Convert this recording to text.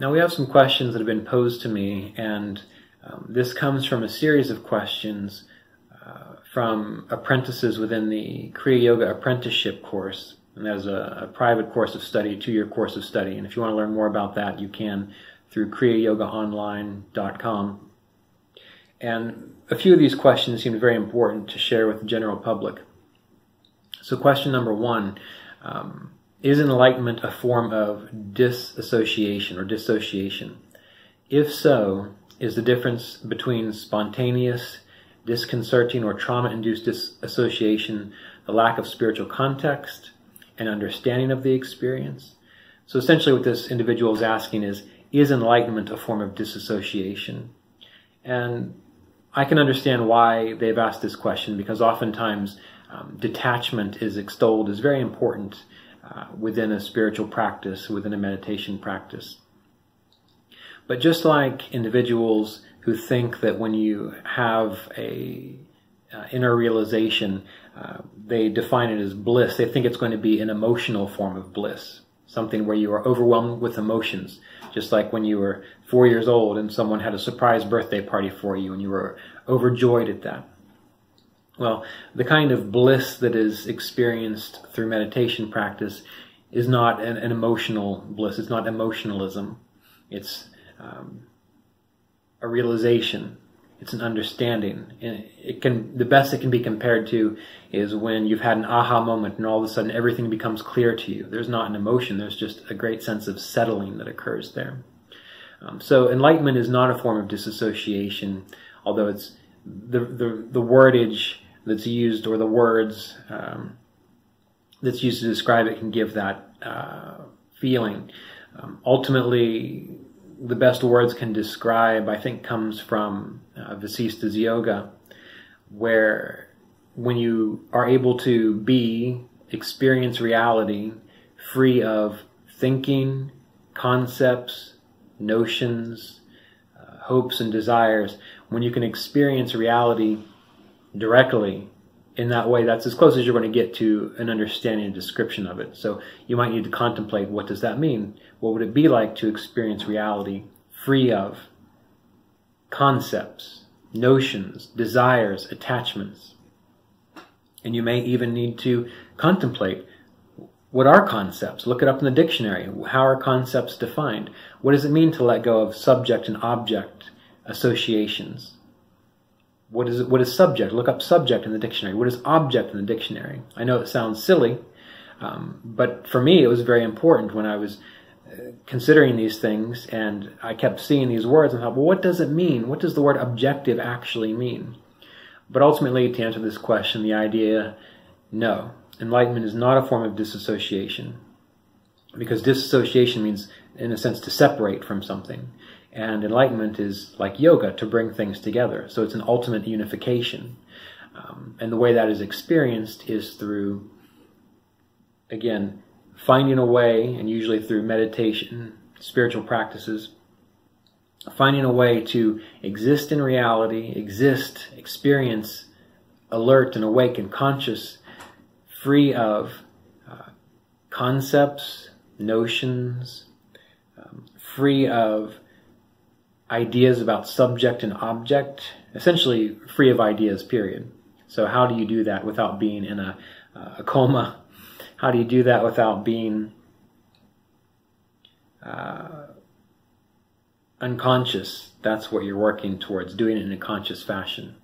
Now we have some questions that have been posed to me, and this comes from a series of questions from apprentices within the Kriya Yoga apprenticeship course. And that is a private course of study, a 2-year course of study. And if you want to learn more about that, you can through kriyayogaonline.com. And a few of these questions seem very important to share with the general public. So question number 1, is enlightenment a form of disassociation or dissociation? If so, is the difference between spontaneous, disconcerting, or trauma-induced dissociation the lack of spiritual context and understanding of the experience? So essentially what this individual is asking is enlightenment a form of disassociation? And I can understand why they've asked this question, because oftentimes detachment is extolled as very important within a spiritual practice, within a meditation practice. But just like individuals who think that when you have a inner realization, they define it as bliss, they think it's going to be an emotional form of bliss, something where you are overwhelmed with emotions, just like when you were 4 years old and someone had a surprise birthday party for you and you were overjoyed at that. Well, the kind of bliss that is experienced through meditation practice is not an emotional bliss. It's not emotionalism. It's a realization. It's an understanding. And the best it can be compared to is when you've had an aha moment and all of a sudden everything becomes clear to you. There's not an emotion. There's just a great sense of settling that occurs there. So enlightenment is not a form of disassociation, although it's the wordage that's used, or the words that's used to describe it, can give that feeling. Ultimately, the best words can describe, I think, comes from Vasista's yoga, where when you are able to experience reality free of thinking, concepts, notions, hopes and desires, when you can experience reality directly in that way, that's as close as you're going to get to an understanding and description of it. So you might need to contemplate, what does that mean? What would it be like to experience reality free of concepts, notions, desires, attachments? And you may even need to contemplate, what are concepts? Look it up in the dictionary. How are concepts defined? What does it mean to let go of subject and object associations? What is subject? Look up subject in the dictionary. What is object in the dictionary? I know it sounds silly, but for me it was very important when I was considering these things, and I kept seeing these words and thought, well, what does it mean? What does the word objective actually mean? But ultimately, to answer this question, the idea, no, enlightenment is not a form of disassociation, because disassociation means, in a sense, to separate from something. And enlightenment is like yoga, to bring things together. So it's an ultimate unification. And the way that is experienced is through, again, finding a way, and usually through meditation, spiritual practices, finding a way to exist in reality, experience, alert and awake and conscious, free of concepts, notions, free of ideas about subject and object, essentially free of ideas, period. So how do you do that without being in a coma? How do you do that without being unconscious? That's what you're working towards, doing it in a conscious fashion.